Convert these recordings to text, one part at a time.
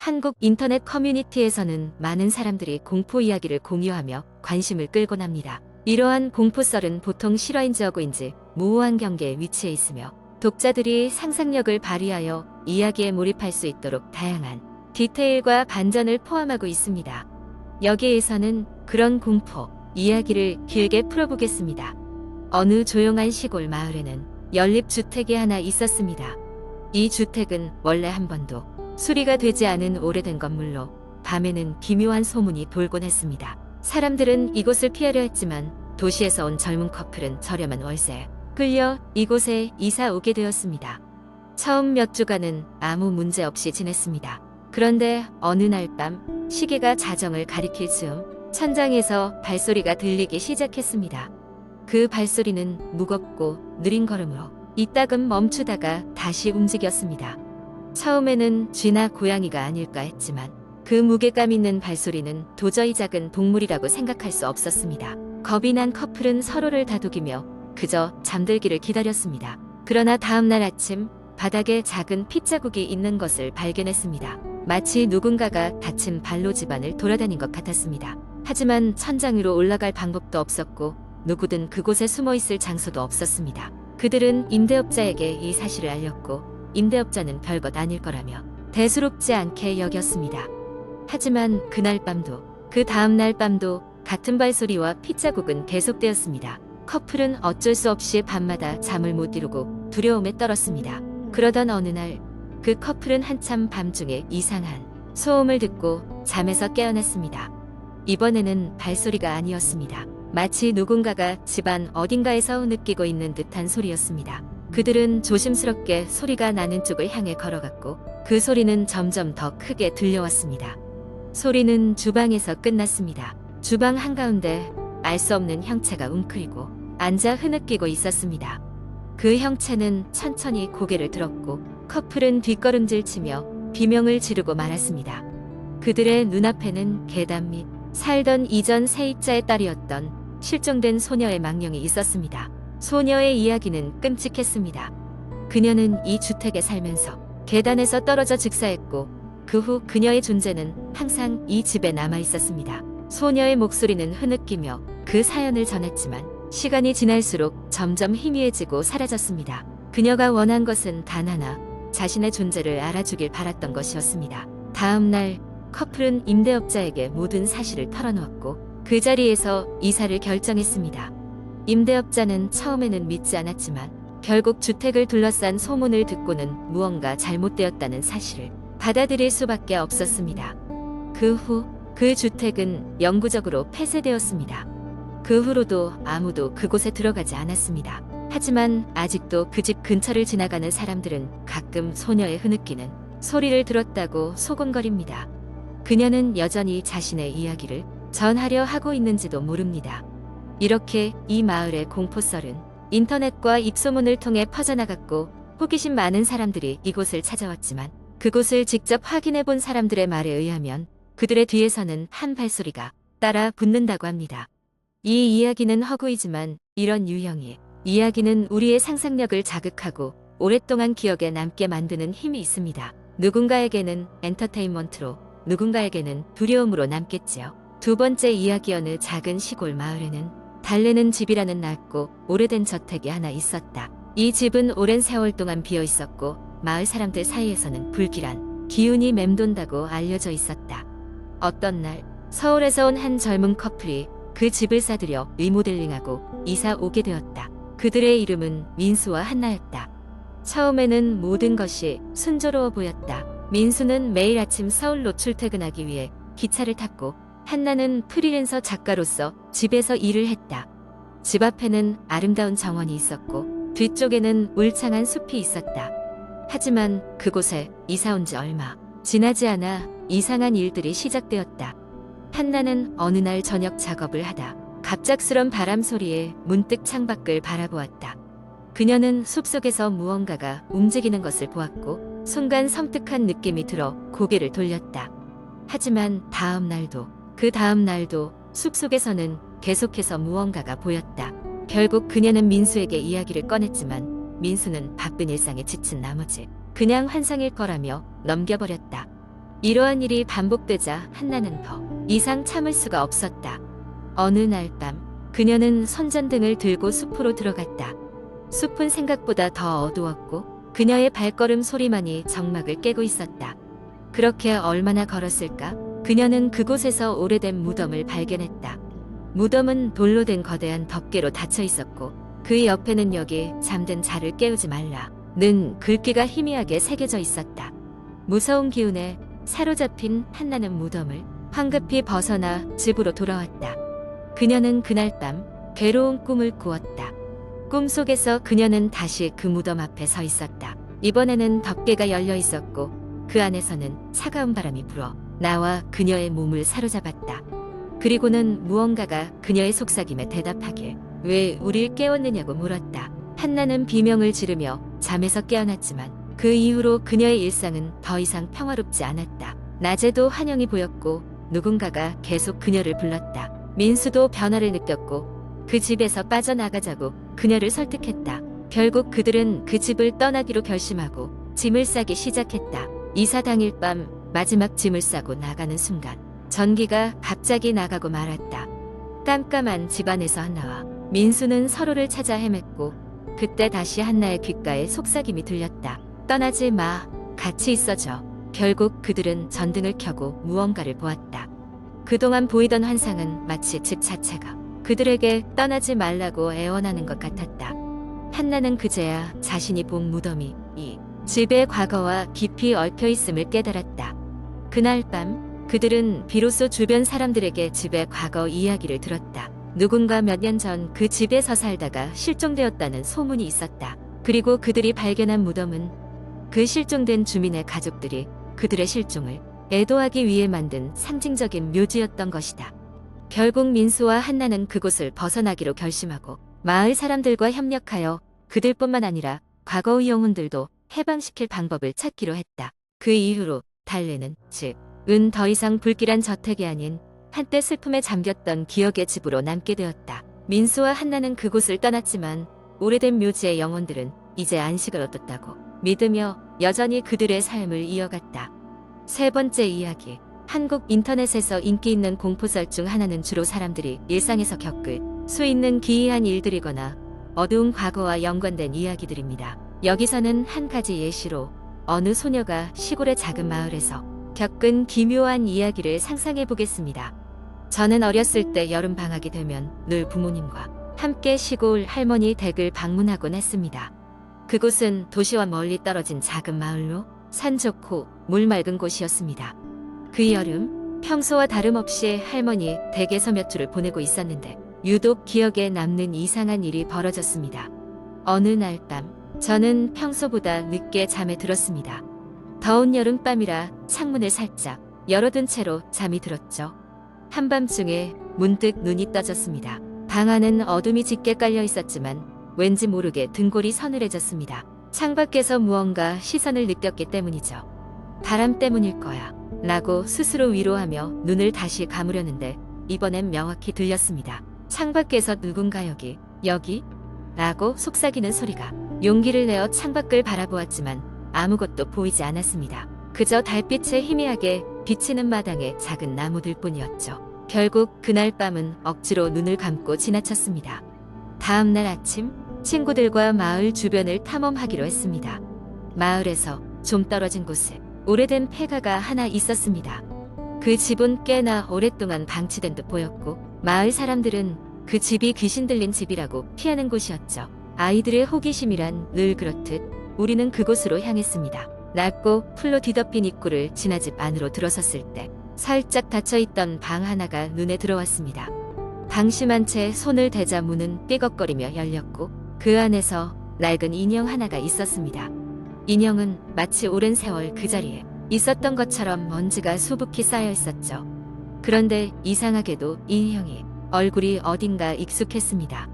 한국 인터넷 커뮤니티에서는 많은 사람들이 공포 이야기를 공유하며 관심을 끌곤 합니다. 이러한 공포썰은 보통 실화인지 허구인지 모호한 경계에 위치해 있으며 독자들이 상상력을 발휘하여 이야기에 몰입할 수 있도록 다양한 디테일과 반전을 포함하고 있습니다. 여기에서는 그런 공포 이야기를 길게 풀어보겠습니다. 어느 조용한 시골 마을에는 연립주택이 하나 있었습니다. 이 주택은 원래 한 번도 수리가 되지 않은 오래된 건물로 밤에는 기묘한 소문이 돌곤 했습니다. 사람들은 이곳을 피하려 했지만 도시에서 온 젊은 커플은 저렴한 월세에 끌려 이곳에 이사 오게 되었습니다. 처음 몇 주간은 아무 문제 없이 지냈습니다. 그런데 어느 날 밤 시계가 자정을 가리킬 즈음 천장에서 발소리가 들리기 시작했습니다. 그 발소리는 무겁고 느린 걸음으로 이따금 멈추다가 다시 움직였습니다. 처음에는 쥐나 고양이가 아닐까 했지만 그 무게감 있는 발소리는 도저히 작은 동물이라고 생각할 수 없었습니다. 겁이 난 커플은 서로를 다독이며 그저 잠들기를 기다렸습니다. 그러나 다음날 아침 바닥에 작은 핏자국이 있는 것을 발견했습니다. 마치 누군가가 다친 발로 집안을 돌아다닌 것 같았습니다. 하지만 천장 위로 올라갈 방법도 없었고 누구든 그곳에 숨어 있을 장소도 없었습니다. 그들은 임대업자에게 이 사실을 알렸고 임대업자는 별것 아닐 거라며 대수롭지 않게 여겼습니다. 하지만 그날 밤도 그 다음날 밤도 같은 발소리와 핏자국은 계속되었습니다. 커플은 어쩔 수 없이 밤마다 잠을 못 이루고 두려움에 떨었습니다. 그러던 어느 날 그 커플은 한참 밤중에 이상한 소음을 듣고 잠에서 깨어났습니다. 이번에는 발소리가 아니었습니다. 마치 누군가가 집안 어딘가에서 느끼고 있는 듯한 소리였습니다. 그들은 조심스럽게 소리가 나는 쪽을 향해 걸어갔고 그 소리는 점점 더 크게 들려왔습니다. 소리는 주방에서 끝났습니다. 주방 한가운데 알 수 없는 형체가 웅크리고 앉아 흐느끼고 있었습니다. 그 형체는 천천히 고개를 들었고 커플은 뒷걸음질 치며 비명을 지르고 말았습니다. 그들의 눈앞에는 계단 및 살던 이전 세입자의 딸이었던 실종된 소녀의 망령이 있었습니다. 소녀의 이야기는 끔찍했습니다. 그녀는 이 주택에 살면서 계단에서 떨어져 즉사했고 그 후 그녀의 존재는 항상 이 집에 남아 있었습니다. 소녀의 목소리는 흐느끼며 그 사연을 전했지만 시간이 지날수록 점점 희미해지고 사라졌습니다. 그녀가 원한 것은 단 하나, 자신의 존재를 알아주길 바랐던 것이었습니다. 다음 날 커플은 임대업자에게 모든 사실을 털어놓았고 그 자리에서 이사를 결정했습니다. 임대업자는 처음에는 믿지 않았지만 결국 주택을 둘러싼 소문을 듣고는 무언가 잘못되었다는 사실을 받아들일 수밖에 없었습니다. 그 후 그 주택은 영구적으로 폐쇄되었습니다. 그 후로도 아무도 그곳에 들어가지 않았습니다. 하지만 아직도 그 집 근처를 지나가는 사람들은 가끔 소녀의 흐느끼는 소리를 들었다고 소곤거립니다. 그녀는 여전히 자신의 이야기를 전하려 하고 있는지도 모릅니다. 이렇게 이 마을의 공포썰은 인터넷과 입소문을 통해 퍼져나갔고 호기심 많은 사람들이 이곳을 찾아왔지만 그곳을 직접 확인해 본 사람들의 말에 의하면 그들의 뒤에서는 한 발소리가 따라 붙는다고 합니다. 이 이야기는 허구이지만 이런 유형의 이야기는 우리의 상상력을 자극하고 오랫동안 기억에 남게 만드는 힘이 있습니다. 누군가에게는 엔터테인먼트로 누군가에게는 두려움으로 남겠지요. 두 번째 이야기. 어느 작은 시골 마을에는 달래는 집이라는 낡고 오래된 저택이 하나 있었다. 이 집은 오랜 세월 동안 비어 있었고 마을 사람들 사이에서는 불길한 기운이 맴돈다고 알려져 있었다. 어떤 날 서울에서 온 한 젊은 커플이 그 집을 사들여 리모델링하고 이사 오게 되었다. 그들의 이름은 민수와 한나였다. 처음에는 모든 것이 순조로워 보였다. 민수는 매일 아침 서울로 출퇴근하기 위해 기차를 탔고 한나는 프리랜서 작가로서 집에서 일을 했다. 집 앞에는 아름다운 정원이 있었고 뒤쪽에는 울창한 숲이 있었다. 하지만 그곳에 이사 온 지 얼마 지나지 않아 이상한 일들이 시작되었다. 한나는 어느 날 저녁 작업을 하다 갑작스런 바람 소리에 문득 창밖을 바라보았다. 그녀는 숲속에서 무언가가 움직이는 것을 보았고 순간 섬뜩한 느낌이 들어 고개를 돌렸다. 하지만 그 다음 날도 숲속에서는 계속해서 무언가가 보였다. 결국 그녀는 민수에게 이야기를 꺼냈지만 민수는 바쁜 일상에 지친 나머지 그냥 환상일 거라며 넘겨버렸다. 이러한 일이 반복되자 한나는 더 이상 참을 수가 없었다. 어느 날 밤 그녀는 손전등을 들고 숲으로 들어갔다. 숲은 생각보다 더 어두웠고 그녀의 발걸음 소리만이 정막을 깨고 있었다. 그렇게 얼마나 걸었을까? 그녀는 그곳에서 오래된 무덤을 발견했다. 무덤은 돌로 된 거대한 덮개로 닫혀 있었고 그 옆에는 여기 잠든 자를 깨우지 말라는 글귀가 희미하게 새겨져 있었다. 무서운 기운에 사로잡힌 한나는 무덤을 황급히 벗어나 집으로 돌아왔다. 그녀는 그날 밤 괴로운 꿈을 꾸었다. 꿈속에서 그녀는 다시 그 무덤 앞에 서 있었다. 이번에는 덮개가 열려 있었고 그 안에서는 차가운 바람이 불어 나와 그녀의 몸을 사로잡았다. 그리고는 무언가가 그녀의 속삭임에 대답하길 왜 우릴 깨웠느냐고 물었다. 한나는 비명을 지르며 잠에서 깨어났지만 그 이후로 그녀의 일상은 더 이상 평화롭지 않았다. 낮에도 환영이 보였고 누군가가 계속 그녀를 불렀다. 민수도 변화를 느꼈고 그 집에서 빠져나가자고 그녀를 설득했다. 결국 그들은 그 집을 떠나기로 결심하고 짐을 싸기 시작했다. 이사 당일 밤 마지막 짐을 싸고 나가는 순간 전기가 갑자기 나가고 말았다. 깜깜한 집안에서 한나와 민수는 서로를 찾아 헤맸고 그때 다시 한나의 귓가에 속삭임이 들렸다. 떠나지 마. 같이 있어줘. 결국 그들은 전등을 켜고 무언가를 보았다. 그동안 보이던 환상은 마치 집 자체가 그들에게 떠나지 말라고 애원하는 것 같았다. 한나는 그제야 자신이 본 무덤이 이 집의 과거와 깊이 얽혀 있음을 깨달았다. 그날 밤 그들은 비로소 주변 사람들에게 집의 과거 이야기를 들었다. 누군가 몇 년 전 그 집에서 살다가 실종되었다는 소문이 있었다. 그리고 그들이 발견한 무덤은 그 실종된 주민의 가족들이 그들의 실종을 애도하기 위해 만든 상징적인 묘지였던 것이다. 결국 민수와 한나는 그곳을 벗어나기로 결심하고 마을 사람들과 협력하여 그들뿐만 아니라 과거의 영혼들도 해방시킬 방법을 찾기로 했다. 그 이후로 달래는 집은 더 이상 불길한 저택이 아닌 한때 슬픔에 잠겼던 기억의 집으로 남게 되었다. 민수와 한나는 그곳을 떠났지만 오래된 묘지의 영혼들은 이제 안식을 얻었다고 믿으며 여전히 그들의 삶을 이어갔다. 세 번째 이야기. 한국 인터넷에서 인기 있는 공포썰 중 하나는 주로 사람들이 일상에서 겪을 수 있는 기이한 일들이거나 어두운 과거와 연관된 이야기들입니다. 여기서는 한 가지 예시로 어느 소녀가 시골의 작은 마을에서 겪은 기묘한 이야기를 상상해 보겠습니다. 저는 어렸을 때 여름 방학이 되면 늘 부모님과 함께 시골 할머니 댁을 방문하곤 했습니다. 그곳은 도시와 멀리 떨어진 작은 마을로 산 좋고 물 맑은 곳이었습니다. 그 여름 평소와 다름없이 할머니 댁에서 몇 주를 보내고 있었는데 유독 기억에 남는 이상한 일이 벌어졌습니다. 어느 날 밤 저는 평소보다 늦게 잠에 들었습니다. 더운 여름밤이라 창문을 살짝 열어둔 채로 잠이 들었죠. 한밤중에 문득 눈이 떠졌습니다. 방 안은 어둠이 짙게 깔려 있었지만 왠지 모르게 등골이 서늘해졌습니다. 창밖에서 무언가 시선을 느꼈기 때문이죠. 바람 때문일 거야 라고 스스로 위로하며 눈을 다시 감으려는데 이번엔 명확히 들렸습니다. 창밖에서 누군가 여기 라고 속삭이는 소리가. 용기를 내어 창밖을 바라보았지만 아무것도 보이지 않았습니다. 그저 달빛에 희미하게 비치는 마당의 작은 나무들 뿐이었죠. 결국 그날 밤은 억지로 눈을 감고 지나쳤습니다. 다음 날 아침 친구들과 마을 주변을 탐험하기로 했습니다. 마을에서 좀 떨어진 곳에 오래된 폐가가 하나 있었습니다. 그 집은 꽤나 오랫동안 방치된 듯 보였고 마을 사람들은 그 집이 귀신 들린 집이라고 피하는 곳이었죠. 아이들의 호기심이란 늘 그렇듯 우리는 그곳으로 향했습니다. 낮고 풀로 뒤덮인 입구를 지나 집 안으로 들어섰을 때 살짝 닫혀있던 방 하나가 눈에 들어왔습니다. 방심한 채 손을 대자 문은 삐걱거리며 열렸고 그 안에서 낡은 인형 하나가 있었습니다. 인형은 마치 오랜 세월 그 자리에 있었던 것처럼 먼지가 수북히 쌓여 있었죠. 그런데 이상하게도 이 인형이 얼굴이 어딘가 익숙했습니다.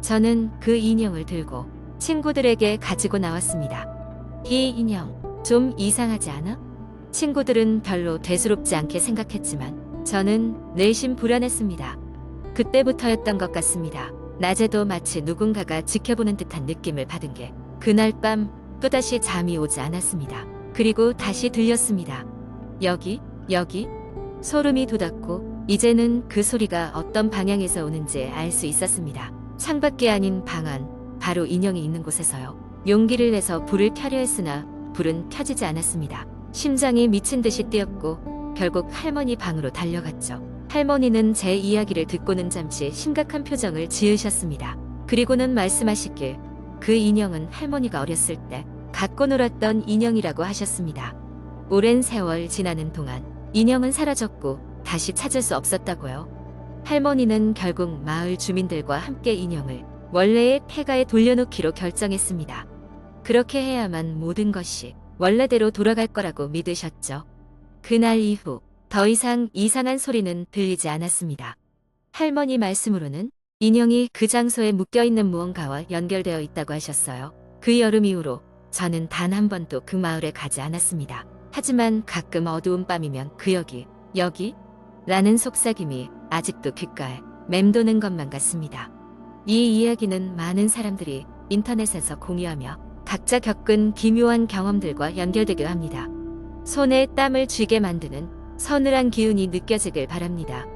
저는 그 인형을 들고 친구들에게 가지고 나왔습니다. 이 인형 좀 이상하지 않아? 친구들은 별로 대수롭지 않게 생각했지만 저는 내심 불안했습니다. 그때부터였던 것 같습니다. 낮에도 마치 누군가가 지켜보는 듯한 느낌을 받은 게 그날 밤 또다시 잠이 오지 않았습니다. 그리고 다시 들렸습니다. 여기, 여기. 소름이 돋았고 이제는 그 소리가 어떤 방향에서 오는지 알 수 있었습니다. 창밖이 아닌 방 안, 바로 인형이 있는 곳에서요. 용기를 내서 불을 켜려 했으나 불은 켜지지 않았습니다. 심장이 미친 듯이 뛰었고 결국 할머니 방으로 달려갔죠. 할머니는 제 이야기를 듣고는 잠시 심각한 표정을 지으셨습니다. 그리고는 말씀하시길 그 인형은 할머니가 어렸을 때 갖고 놀았던 인형이라고 하셨습니다. 오랜 세월 지나는 동안 인형은 사라졌고 다시 찾을 수 없었다고요. 할머니는 결국 마을 주민들과 함께 인형을 원래의 폐가에 돌려놓기로 결정했습니다. 그렇게 해야만 모든 것이 원래대로 돌아갈 거라고 믿으셨죠. 그날 이후 더 이상 이상한 소리는 들리지 않았습니다. 할머니 말씀으로는 인형이 그 장소에 묶여있는 무언가와 연결되어 있다고 하셨어요. 그 여름 이후로 저는 단 한 번도 그 마을에 가지 않았습니다. 하지만 가끔 어두운 밤이면 그 여기 라는 속삭임이 아직도 귓가에 맴도는 것만 같습니다. 이 이야기는 많은 사람들이 인터넷에서 공유하며 각자 겪은 기묘한 경험들과 연결되기도 합니다. 손에 땀을 쥐게 만드는 서늘한 기운이 느껴지길 바랍니다.